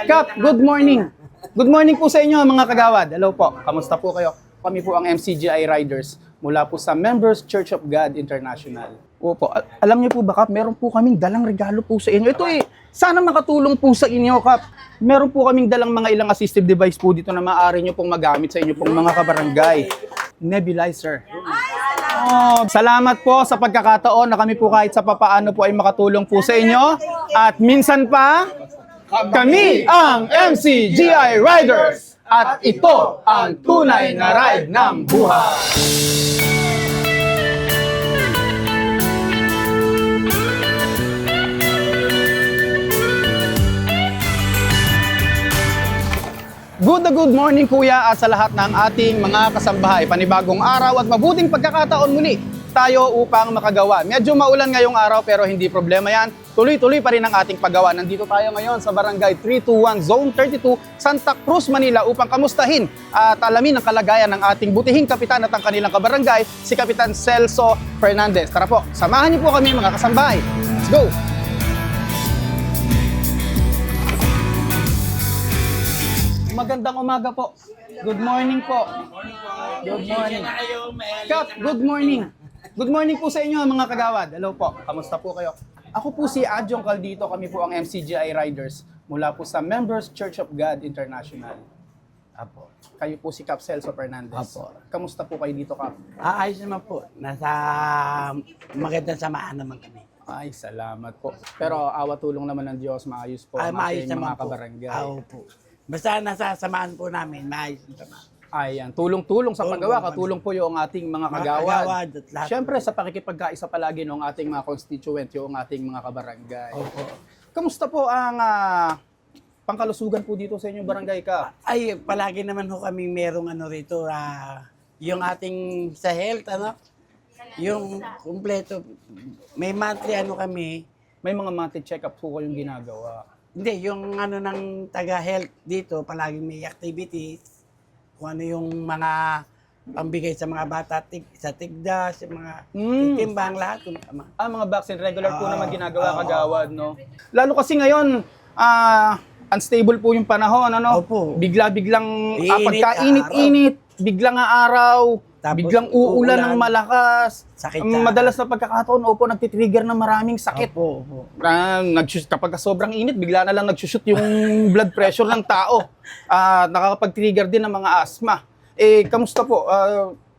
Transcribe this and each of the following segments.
Kap, good morning. Good morning po sa inyo mga kagawad. Hello po, kamusta po kayo? Kami po ang MCGI Riders mula po sa Members Church of God International. Opo, alam niyo po ba Kap, meron po kaming dalang regalo po sa inyo. Ito sana makatulong po sa inyo Kap. Meron po kaming dalang mga ilang assistive device po dito na maaari niyo pong magamit sa inyo pong mga kabarangay. Nebulizer. Oh, salamat po sa pagkakataon na kami po kahit sa papaano po ay makatulong po sa inyo. At minsan pa, kami ang MCGI Riders. At ito ang tunay na ride ng buhay. Good morning kuya at sa lahat ng ating mga kasambahay. Panibagong araw at mabuting pagkakataon muli tayo upang makagawa. Medyo maulan ngayong araw pero hindi problema yan. Tuloy-tuloy pa rin ang ating paggawa. Nandito tayo ngayon sa Barangay 321 Zone 32, Santa Cruz, Manila upang kamustahin at alamin ang kalagayan ng ating butihing kapitan at ang kanilang kabarangay, si Kapitan Celso Fernandez. Tara po, samahan niyo po kami mga kasambahay. Let's go! Magandang umaga po. Good morning po. Good morning. Kap, good morning. Good morning po sa inyo mga kagawad. Hello po. Kamusta po kayo? Ako po si Adjong Caldito. Kami po ang MCGI Riders mula po sa Members Church of God International. Apo. Kayo po si Kap Celso Fernandez. Apo. Kamusta po kayo dito, Kap? Ayos naman po. Nasa magandang samahan naman kami. Ay, salamat po. Pero awa tulong naman ng Diyos, maayos po ang Maayos ating naman mga kabarangay. Oo po. Basta nasa samahan po namin, maayos naman. Ayan, tulong-tulong sa paggawa, katulong po yung ating mga kagawad. kagawad at lahat. Siyempre, sa pakikipagkaisa palagi ng ating mga constituent, yung ating mga kabarangay. Opo. Kamusta po ang pangkalusugan po dito sa inyong barangay ka? Ay, palagi naman ho kami merong ano rito, yung ating sa health, yung kumpleto. May monthly ano kami, May mga monthly check-up po kayong ginagawa. hindi, yung ano ng taga-health dito, palagi may activities, kung ano yung mga pambigay sa mga bata, sa tigdas, sa mga titimbang, lahat. Mga vaccine, regular po naman ginagawa kagawad, no? Lalo kasi ngayon, unstable po yung panahon, ano? Opo. Bigla-biglang Init, pagkainit-init, biglang araw, Tapos biglang uulan ng uulan. malakas. Sakit Madalas na pagkakataon, nagtitrigger ng maraming sakit. Opo. Kapag sobrang init, bigla na lang nagsushoot yung blood pressure ng tao. Nakakapag-trigger din ng mga asthma. Kamusta po,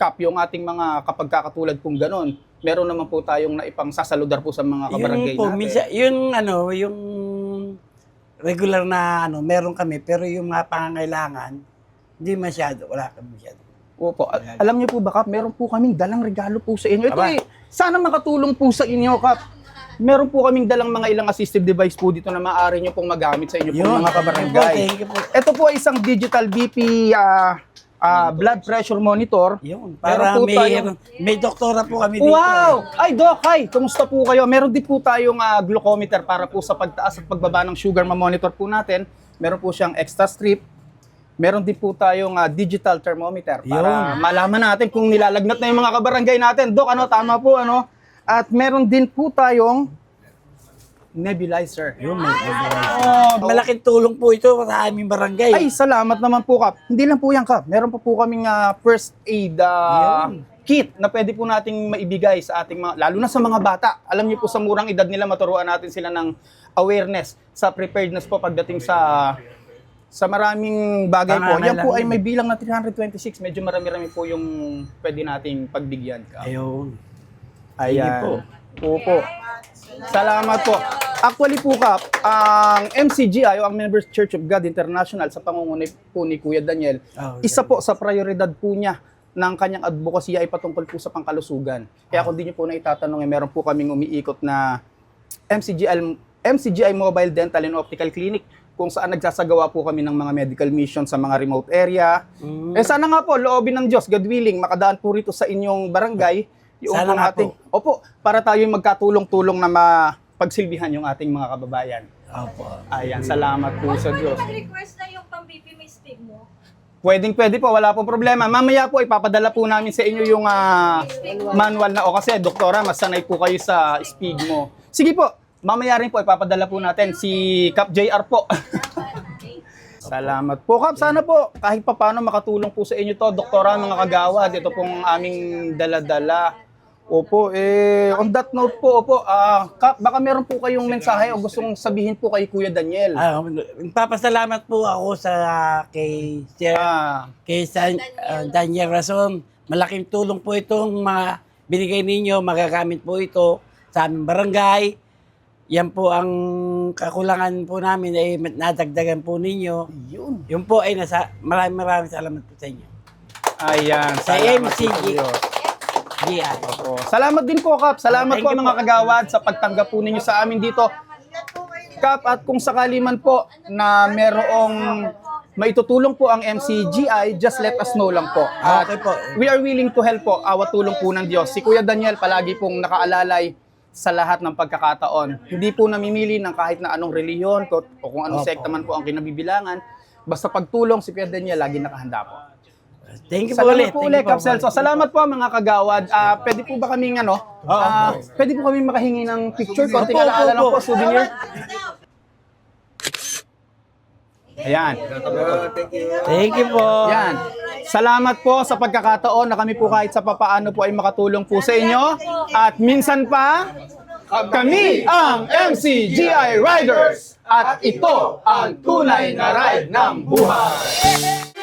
Kap, yung ating mga kapag kakatulad pong ganon? Meron naman po tayong naipang sasaludar po sa mga kabarangay Yun po, natin. minsan, yung regular na meron kami, pero yung mga pangangailangan, hindi masyado, wala kami masyado. Opo. Alam niyo po ba, Kap, meron po kaming dalang regalo po sa inyo. Ito Aba. sana makatulong po sa inyo, Kap. Meron po kaming dalang mga ilang assistive device po dito na maaari niyo pong magamit sa inyo pong mga kabarangay. Thank you po. Ito po ay isang digital BP blood pressure monitor. Yun, Meron para po tayong- may doktora po kami dito. Wow! Ay, Doc, hi! Kumusta po kayo? Meron din po tayong glucometer para po sa pagtaas at pagbaba ng sugar, ma-monitor po natin. Meron po siyang extra strip. Meron din po tayong digital thermometer para malaman natin kung nilalagnat na yung mga kabarangay natin. Doc, tama po, At meron din po tayong nebulizer. Yun, malaking tulong po ito sa aming barangay. Ay, salamat naman po, Kap. Hindi lang po yan, Kap. Meron pa po kaming first aid kit na pwede po nating maibigay sa ating mga, lalo na sa mga bata. Alam niyo po sa murang edad nila, maturuan natin sila ng awareness sa preparedness po pagdating sa maraming bagay po. Yan po ay may bilang na 326. Medyo marami-rami po yung pwede nating pagbigyan, Kap. Ayun. Ayan. Sige po. Opo. Salamat po. Actually po, Kap, ang MCGI o ang Members Church of God International sa pangunguna po ni Kuya Daniel, isa po sa prioridad po niya ng kanyang advocacy ay patungkol po sa pangkalusugan. Kaya kung di niyo po na itatanong, meron po kaming umiikot na MCGI Mobile Dental and Optical Clinic kung saan nagsasagawa po kami ng mga medical mission sa mga remote area. Sana nga po, loobin ng Diyos, God willing, makadaan po rito sa inyong barangay. Yung Sana nga ating, po. Opo, para tayo magkatulong-tulong na mapagsilbihan yung ating mga kababayan. Opo. Ayan, salamat po sa Diyos. Nag-request na yung pang-BP mistig mo. Pwede po, wala pong problema. Mamaya po, ipapadala po namin sa inyo yung manual na, kasi doktora, mas sanay po kayo sa speed mo. Sige po, mamaya rin po, ipapadala po natin si Cap JR po. Salamat po, Kap. Sana po, kahit papaano makatulong po sa inyo to, doktora, mga kagawad. Ito pong aming dala-dala. Opo, on that note po, Kap, baka meron po kayong mensahe o gustong sabihin po kay Kuya Daniel. Nagpapasalamat po ako kay Sir Daniel Rason. Malaking tulong po itong mga binigay ninyo, magagamit po ito sa aming barangay. Yan po ang kakulangan po namin ay nadagdagan po ninyo. Yun po ay maraming salamat po sa inyo. Ayan, Sa salamat MCG. po kayo. GI. Opo. Salamat din po, Kap. Salamat Thank po you mga po. kagawad sa pagtanggap po ninyo sa amin dito. Kap, at kung sakali man po na merong maitutulong po ang MCGI, just let us know lang po. At Okay po. we are willing to help po. Awat tulong po ng Diyos. Si Kuya Daniel palagi pong nakaalalay sa lahat ng pagkakataon. Hindi po namimili ng kahit na anong reliyon o kung anong Opo. sekta man po ang kinabibilangan. Basta pagtulong si Kuya Daniel, lagi nakahanda po. Thank you po Salamat ulit. po Thank ulit, you po. Kap Celso. Salamat po mga kagawad. Pwede po ba kaming pwede po kaming makahingi ng picture? Konting Opo, alaala lang opo. po, souvenir. Ayan. Thank you po. Yan. Salamat po sa pagkakataon na kami po kahit sa papaano po ay makatulong po sa inyo. At minsan pa, kami ang MCGI Riders. At ito ang tunay na ride ng buhay.